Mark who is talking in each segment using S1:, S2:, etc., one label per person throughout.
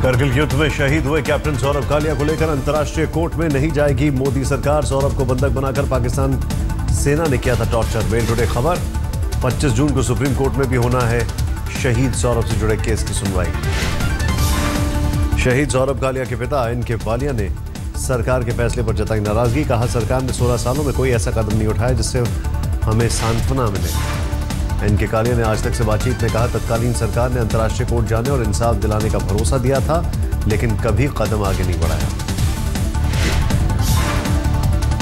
S1: करगिल युद्ध में शहीद हुए कैप्टन सौरभ कालिया को लेकर अंतर्राष्ट्रीय कोर्ट में नहीं जाएगी मोदी सरकार। सौरभ को बंधक बनाकर पाकिस्तान सेना ने किया था टॉर्चर। मेल टुडे खबर, 25 जून को सुप्रीम कोर्ट में भी होना है शहीद सौरभ से जुड़े केस की सुनवाई। शहीद सौरभ कालिया के पिता इनके वालिया ने सरकार के फैसले पर जताई नाराजगी। कहा, सरकार ने 16 सालों में कोई ऐसा कदम नहीं उठाया जिससे हमें सांत्वना मिले। इनके कालिया ने आज तक से बातचीत में कहा, तत्कालीन सरकार ने अंतर्राष्ट्रीय कोर्ट जाने और इंसाफ दिलाने का भरोसा दिया था, लेकिन कभी कदम आगे नहीं बढ़ाया।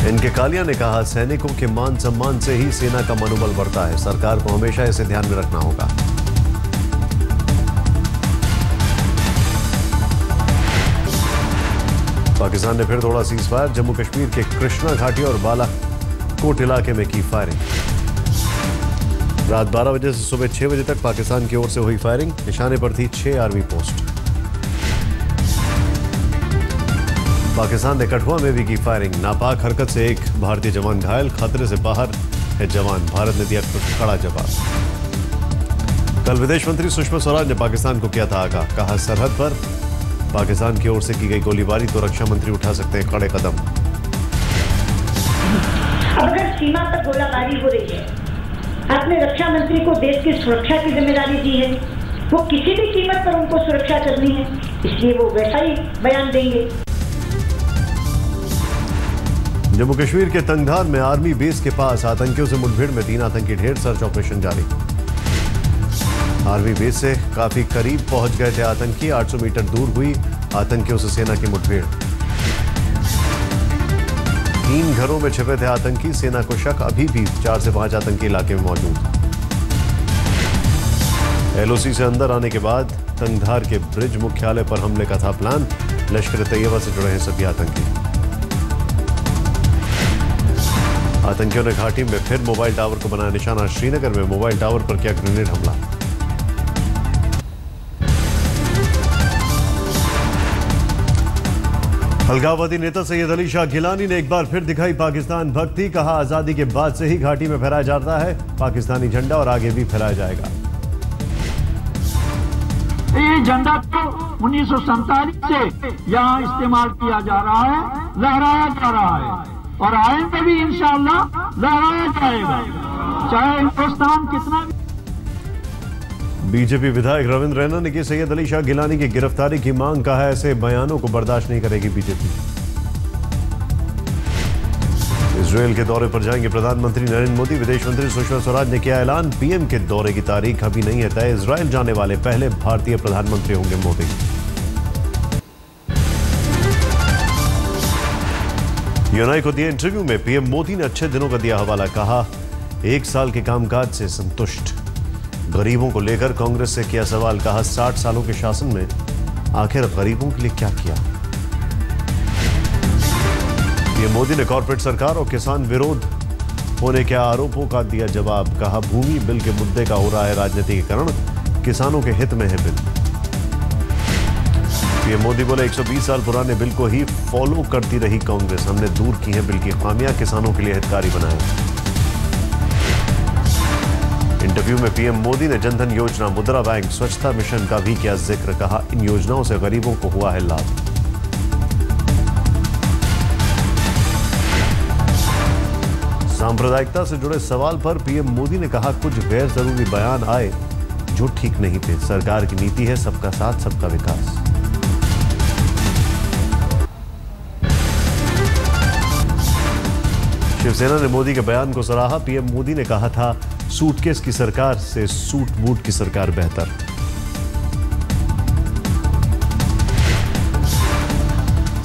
S1: इनके कालिया ने कहा, सैनिकों के मान सम्मान से ही सेना का मनोबल बढ़ता है। सरकार को हमेशा इसे ध्यान में रखना होगा। पाकिस्तान ने फिर तोड़ा सीज फायर। जम्मू कश्मीर के कृष्णा घाटी और बालाकोट इलाके में की फायरिंग। रात 12 बजे से सुबह 6 बजे तक पाकिस्तान की ओर से हुई फायरिंग। निशाने पर थी 6 आर्मी पोस्ट। पाकिस्तान ने कठुआ में भी की फायरिंग। नापाक हरकत से एक भारतीय जवान घायल, खतरे से बाहर है जवान। भारत ने दिया कड़ा जवाब। कल विदेश मंत्री सुषमा स्वराज ने पाकिस्तान को किया था आगाह। कहा, सरहद पर पाकिस्तान की ओर से की गई गोलीबारी तो रक्षा मंत्री उठा सकते हैं कड़े कदम।
S2: अगर सीमा पर गोलाबारी हो रही है, आपने रक्षा मंत्री को देश की सुरक्षा की जिम्मेदारी दी है, वो किसी भी कीमत पर उनको सुरक्षा करनी है, इसलिए वो वैसा ही बयान देंगे।
S1: जम्मू कश्मीर के तंगधार में आर्मी बेस के पास आतंकियों से मुठभेड़ में 3 आतंकी ढेर। सर्च ऑपरेशन जारी। आर्मी बेस से काफी करीब पहुंच गए थे आतंकी। 800 मीटर दूर हुई आतंकियों से सेना की मुठभेड़। 3 घरों में छिपे थे आतंकी। सेना को शक अभी भी 4 से 5 आतंकी इलाके में मौजूद। एलओसी से अंदर आने के बाद तंगधार के ब्रिज मुख्यालय पर हमले का था प्लान। लश्कर तैयबा से जुड़े हैं सभी आतंकी। आतंकियों ने घाटी में फिर मोबाइल टावर को बनाया निशाना। श्रीनगर में मोबाइल टावर पर किया ग्रेनेड हमला। अलगाववादी नेता सैयद अली शाह गिलानी ने एक बार फिर दिखाई पाकिस्तान भक्ति। कहा, आजादी के बाद से ही घाटी में फहराया जाता है पाकिस्तानी झंडा और आगे भी फहराया जाएगा।
S3: ये झंडा तो 1947 से यहाँ इस्तेमाल किया जा रहा है, लहराया जा रहा है और आइंदा भी इंशाअल्लाह लहराया जाएगा, चाहे हिंदुस्तान कितना भी।
S1: बीजेपी विधायक रविंद्र रैना ने की सैयद अली शाह गिलानी की गिरफ्तारी की मांग। कहा है, ऐसे बयानों को बर्दाश्त नहीं करेगी बीजेपी। इजरायल के दौरे पर जाएंगे प्रधानमंत्री नरेंद्र मोदी। विदेश मंत्री सुषमा स्वराज ने किया ऐलान, पीएम के दौरे की तारीख अभी नहीं है तय। इजरायल जाने वाले पहले भारतीय प्रधानमंत्री होंगे मोदी। यूनाई को दिए इंटरव्यू में पीएम मोदी ने अच्छे दिनों का दिया हवाला। कहा, 1 साल के कामकाज से संतुष्ट। गरीबों को लेकर कांग्रेस से किया सवाल। कहा, 60 सालों के शासन में आखिर गरीबों के लिए क्या किया। पीएम मोदी ने कॉर्पोरेट सरकार और किसान विरोध होने के आरोपों का दिया जवाब। कहा, भूमि बिल के मुद्दे का हो रहा है राजनीतिकरण, किसानों के हित में है बिल। पीएम मोदी बोले, 120 साल पुराने बिल को ही फॉलो करती रही कांग्रेस। हमने दूर की है बिल की खामियां, किसानों के लिए हितकारी बनाया। इंटरव्यू में पीएम मोदी ने जनधन योजना, मुद्रा बैंक, स्वच्छता मिशन का भी किया जिक्र। कहा, इन योजनाओं से गरीबों को हुआ है लाभ। सांप्रदायिकता से जुड़े सवाल पर पीएम मोदी ने कहा, कुछ गैर जरूरी बयान आए जो ठीक नहीं थे। सरकार की नीति है सबका साथ सबका विकास। शिवसेना ने मोदी के बयान को सराहा। पीएम मोदी ने कहा था, सूटकेस की सरकार से सूट बूट की सरकार बेहतर।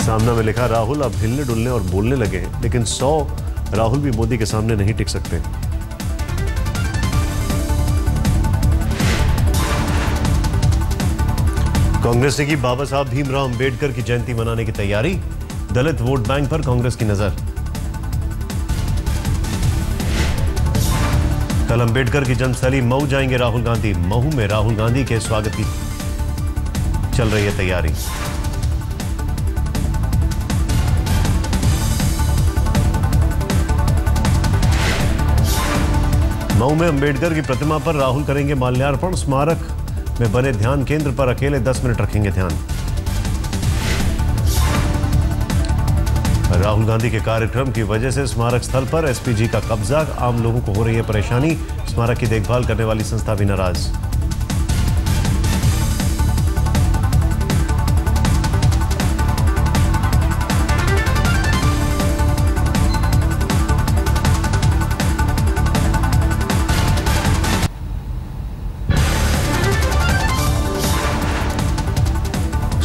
S1: सामना में लिखा, राहुल अब हिलने डुलने और बोलने लगे हैं, लेकिन 100 राहुल भी मोदी के सामने नहीं टिक सकते। कांग्रेस ने की बाबा साहब भीमराव अंबेडकर की जयंती मनाने की तैयारी। दलित वोट बैंक पर कांग्रेस की नजर। कल अंबेडकर की जन्मस्थली मऊ जाएंगे राहुल गांधी। मऊ में राहुल गांधी के स्वागत की चल रही है तैयारी। मऊ में अंबेडकर की प्रतिमा पर राहुल करेंगे माल्यार्पण। स्मारक में बने ध्यान केंद्र पर अकेले 10 मिनट रखेंगे ध्यान। राहुल गांधी के कार्यक्रम की वजह से स्मारक स्थल पर एसपीजी का कब्जा, आम लोगों को हो रही है परेशानी। स्मारक की देखभाल करने वाली संस्था भी नाराज।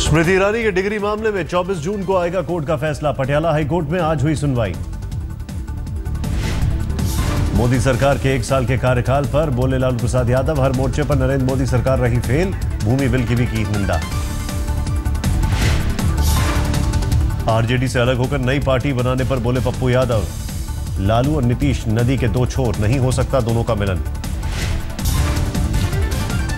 S1: स्मृति ईरानी के डिग्री मामले में 24 जून को आएगा कोर्ट का फैसला। पटियाला हाईकोर्ट में आज हुई सुनवाई। मोदी सरकार के 1 साल के कार्यकाल पर बोले लालू प्रसाद यादव, हर मोर्चे पर नरेंद्र मोदी सरकार रही फेल। भूमि बिल की भी की निंदा। आरजेडी से अलग होकर नई पार्टी बनाने पर बोले पप्पू यादव, लालू और नीतीश नदी के 2 छोर, नहीं हो सकता दोनों का मिलन।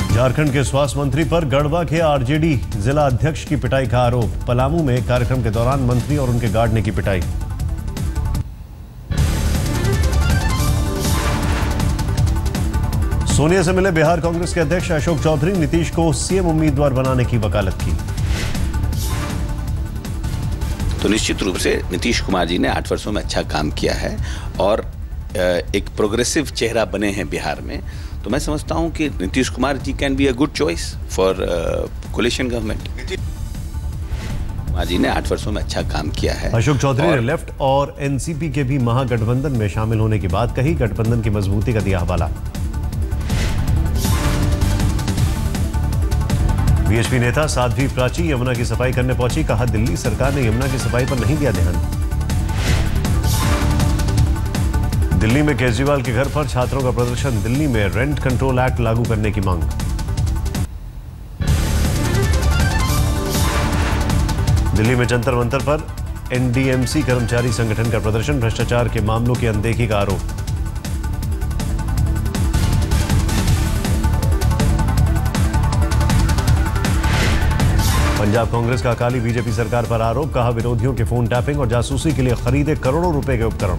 S1: झारखंड के स्वास्थ्य मंत्री पर गढ़वा के आरजेडी जिला अध्यक्ष की पिटाई का आरोप। पलामू में कार्यक्रम के दौरान मंत्री और उनके गार्ड ने की पिटाई। सोनिया से मिले बिहार कांग्रेस के अध्यक्ष अशोक चौधरी, नीतीश को सीएम उम्मीदवार बनाने की वकालत की।
S4: तो निश्चित रूप से नीतीश कुमार जी ने 8 वर्षों में अच्छा काम किया है और एक प्रोग्रेसिव चेहरा बने हैं बिहार में। तो मैं समझता हूं कि Nitish Kumar ji can be a good choice for coalition government. Kumar ji ने 8 वर्षों में अच्छा काम किया है।
S1: अशोक चौधरी ने लेफ्ट और एनसीपी के भी महागठबंधन में शामिल होने की बात कही, गठबंधन की मजबूती का दिया हवाला। बीएसपी नेता साध्वी प्राची यमुना की सफाई करने पहुंची, कहा दिल्ली सरकार ने यमुना की सफाई पर नहीं दिया ध्यान। दिल्ली में केजरीवाल के घर पर छात्रों का प्रदर्शन, दिल्ली में रेंट कंट्रोल एक्ट लागू करने की मांग। दिल्ली में जंतर मंतर पर एनडीएमसी कर्मचारी संगठन का प्रदर्शन, भ्रष्टाचार के मामलों की अनदेखी का आरोप। पंजाब कांग्रेस का अकाली बीजेपी सरकार पर आरोप, कहा विरोधियों के फोन टैपिंग और जासूसी के लिए खरीदे करोड़ों रुपए के उपकरण।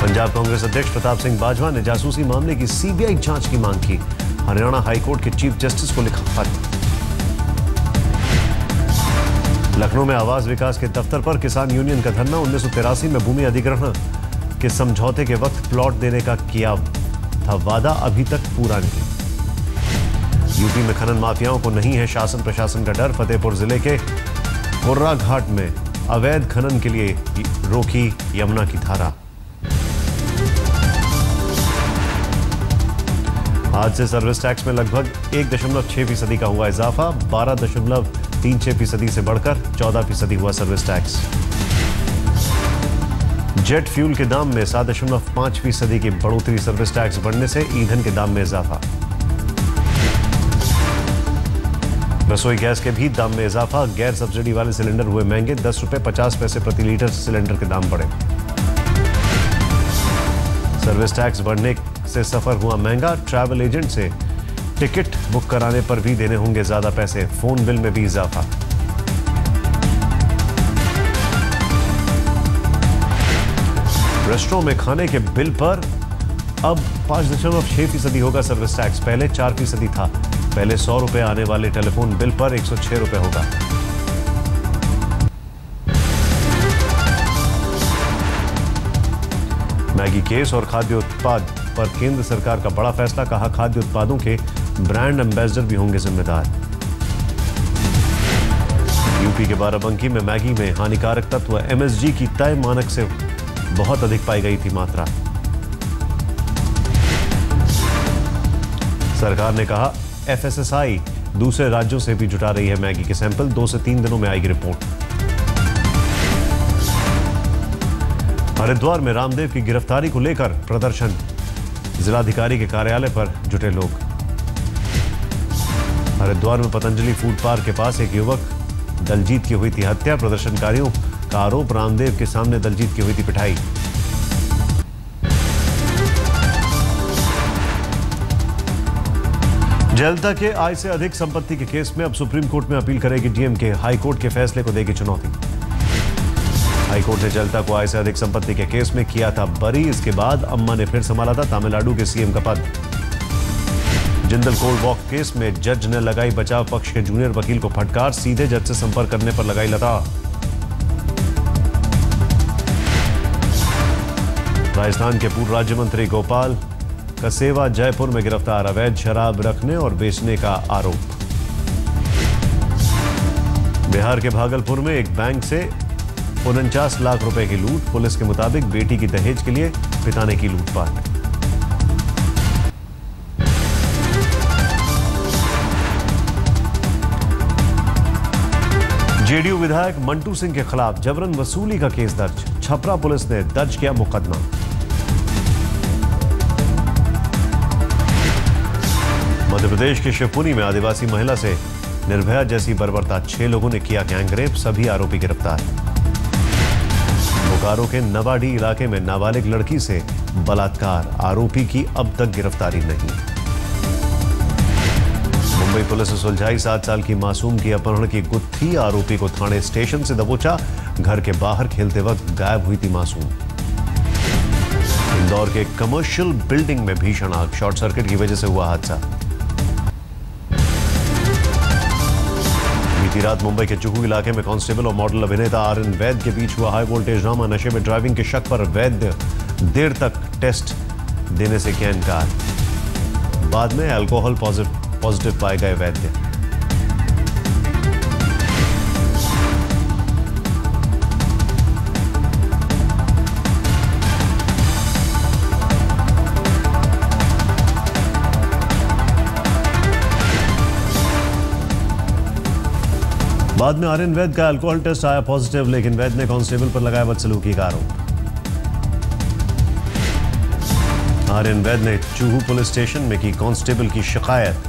S1: पंजाब कांग्रेस अध्यक्ष प्रताप सिंह बाजवा ने जासूसी मामले की सीबीआई जांच की मांग की। हरियाणा हाईकोर्ट के चीफ जस्टिस को लिखा खत। लखनऊ में आवास विकास के दफ्तर पर किसान यूनियन का धरना, 1983 में भूमि अधिग्रहण के समझौते के वक्त प्लॉट देने का किया था वादा, अभी तक पूरा नहीं। यूपी में खनन माफियाओं को नहीं है शासन प्रशासन का डर, फतेहपुर जिले के कोर्रा घाट में अवैध खनन के लिए रोकी यमुना की धारा। आज से सर्विस टैक्स में लगभग 1.6% का हुआ इजाफा, 12.36% से बढ़कर 14% हुआ सर्विस टैक्स। जेट फ्यूल के दाम में 7.5% की बढ़ोतरी, सर्विस टैक्स बढ़ने से ईंधन के दाम में इजाफा। रसोई गैस के भी दाम में इजाफा, गैर सब्सिडी वाले सिलेंडर हुए महंगे, 10 रुपए 50 पैसे प्रति लीटर सिलेंडर के दाम बढ़े। सर्विस टैक्स बढ़ने से सफर हुआ महंगा, ट्रैवल एजेंट से टिकट बुक कराने पर भी देने होंगे ज्यादा पैसे, फोन बिल में भी इजाफा। रेस्टोरेंट में खाने के बिल पर अब 5.6% होगा सर्विस टैक्स, पहले 4% था। पहले 100 रुपए आने वाले टेलीफोन बिल पर 106 रुपए होगा। मैगी केस और खाद्य उत्पाद पर केंद्र सरकार का बड़ा फैसला, कहा खाद्य उत्पादों के ब्रांड एम्बेसडर भी होंगे जिम्मेदार। यूपी के बाराबंकी में मैगी में हानिकारक तत्व एमएसजी की तय मानक से बहुत अधिक पाई गई थी मात्रा। सरकार ने कहा एफएसएसआई दूसरे राज्यों से भी जुटा रही है मैगी के सैंपल, 2 से 3 दिनों में आएगी रिपोर्ट। हरिद्वार में रामदेव की गिरफ्तारी को लेकर प्रदर्शन, जिलाधिकारी के कार्यालय पर जुटे लोग। हरिद्वार में पतंजलि फूड पार्क के पास एक युवक दलजीत की हुई थी हत्या, प्रदर्शनकारियों का आरोप रामदेव के सामने दलजीत की हुई थी पिटाई। जयललिता के आय से अधिक संपत्ति के केस में अब सुप्रीम कोर्ट में अपील करेगी डीएमके, हाई कोर्ट के फैसले को देगी चुनौती। हाईकोर्ट ने जयललिता को आय से अधिक संपत्ति के केस में किया था बरी, इसके बाद अम्मा ने फिर संभाला था तमिलनाडु के सीएम का पद। जिंदल कोर्ट वॉक केस में जज ने लगाई बचाव पक्ष के जूनियर वकील को फटकार, सीधे जज से संपर्क करने पर लगाई लताड़। राजस्थान के पूर्व राज्य मंत्री गोपाल कसेवा जयपुर में गिरफ्तार, अवैध शराब रखने और बेचने का आरोप। बिहार के भागलपुर में एक बैंक से 49 लाख रुपए की लूट, पुलिस के मुताबिक बेटी की दहेज के लिए पिता ने की लूटपाट। जेडीयू विधायक मंटू सिंह के खिलाफ जबरन वसूली का केस दर्ज, छपरा पुलिस ने दर्ज किया मुकदमा। मध्य प्रदेश के शिवपुरी में आदिवासी महिला से निर्भया जैसी बर्बरता, 6 लोगों ने किया गैंगरेप, सभी आरोपी गिरफ्तार। बोकारो के नवाडी इलाके में नाबालिग लड़की से बलात्कार, आरोपी की अब तक गिरफ्तारी नहीं। मुंबई पुलिस ने सुलझाई 7 साल की मासूम की अपहरण की गुत्थी, आरोपी को थाने स्टेशन से दबोचा, घर के बाहर खेलते वक्त गायब हुई थी मासूम। इंदौर के कमर्शियल बिल्डिंग में भीषण आग, शॉर्ट सर्किट की वजह से हुआ हादसा। बीती रात मुंबई के जुहू इलाके में कांस्टेबल और मॉडल अभिनेता आर्यन वैद के बीच हुआ हाई वोल्टेज ड्रामा, नशे में ड्राइविंग के शक पर वैद देर तक टेस्ट देने से किया इनकार, बाद में अल्कोहल पॉजिटिव पाए गए वैद्य। बाद में आर्यन वैद का अल्कोहल टेस्ट आया पॉजिटिव, लेकिन वैद ने कांस्टेबल पर लगाया बदसलूकी का आरोप। आर्यन वैद ने चूहू पुलिस स्टेशन में की कांस्टेबल की शिकायत,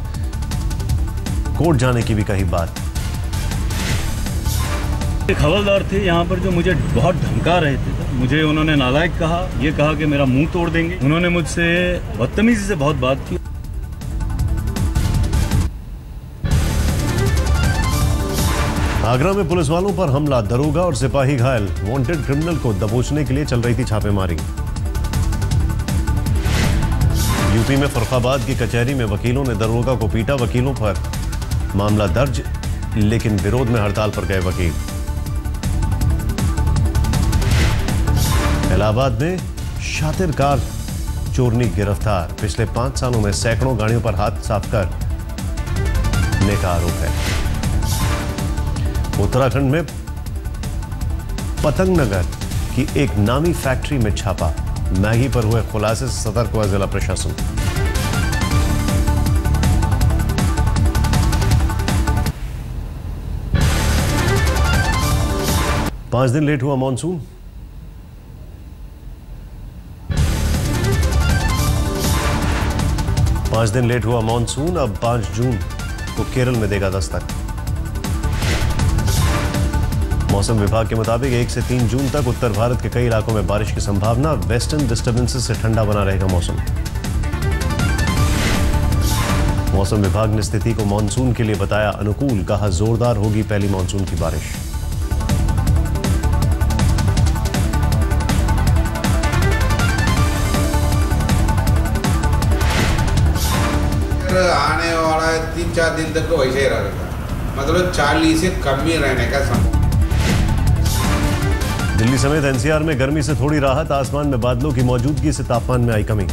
S1: कोर्ट जाने की भी कही बात।
S5: एक हवलदार थे यहाँ पर जो मुझे बहुत धमका रहे थे, मुझे उन्होंने नालायक कहा, ये कहा कि मेरा मुंह तोड़ देंगे। उन्होंने मुझसे बदतमीजी से बहुत बात की।
S1: आगरा में पुलिस वालों पर हमला, दरोगा और सिपाही घायल, वांटेड क्रिमिनल को दबोचने के लिए चल रही थी छापेमारी। यूपी में फरुखाबाद की कचहरी में वकीलों ने दरोगा को पीटा, वकीलों पर मामला दर्ज, लेकिन विरोध में हड़ताल पर गए वकील। इलाहाबाद में शातिर कार चोरनी गिरफ्तार, पिछले 5 सालों में सैकड़ों गाड़ियों पर हाथ साफ करने का आरोप है। उत्तराखंड में पतंगनगर की एक नामी फैक्ट्री में छापा, मैगी पर हुए खुलासे से सतर्क हुआ जिला प्रशासन। पांच दिन लेट हुआ मॉनसून, अब 5 जून को केरल में देगा दस्तक। मौसम विभाग के मुताबिक 1 से 3 जून तक उत्तर भारत के कई इलाकों में बारिश की संभावना, वेस्टर्न डिस्टर्बेंसेस से ठंडा बना रहेगा मौसम। मौसम विभाग ने स्थिति को मानसून के लिए बताया अनुकूल, कहा जोरदार होगी पहली मानसून की बारिश।
S6: आने वाला 3-4 दिन तक तो वैसे ही रहेगा, मतलब 40 से कम ही रहने का संभव।
S1: दिल्ली समेत एनसीआर में गर्मी से थोड़ी राहत, आसमान में बादलों की मौजूदगी से तापमान में आई कमी।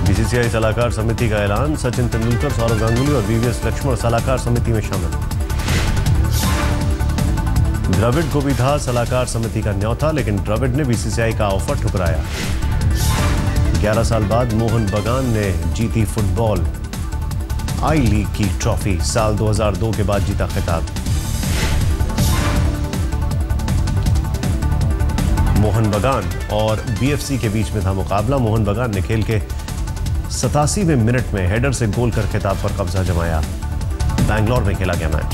S1: बीसीसीआई सलाहकार समिति का ऐलान, सचिन तेंदुलकर, सौरव गांगुली और वीवीएस लक्ष्मण सलाहकार समिति में शामिल। द्रविड़ को भी था सलाहकार समिति का न्योता, लेकिन द्रविड़ ने बीसीसीआई का ऑफर ठुकराया। 11 साल बाद मोहन बगान ने जीती फुटबॉल आई लीग की ट्रॉफी, साल 2002 के बाद जीता खिताब। मोहन बगान और बीएफसी के बीच में था मुकाबला। मोहन बगान ने खेल के 87वें मिनट में हेडर से गोल कर खिताब पर कब्जा जमाया। बैंगलोर में खेला गया मैच।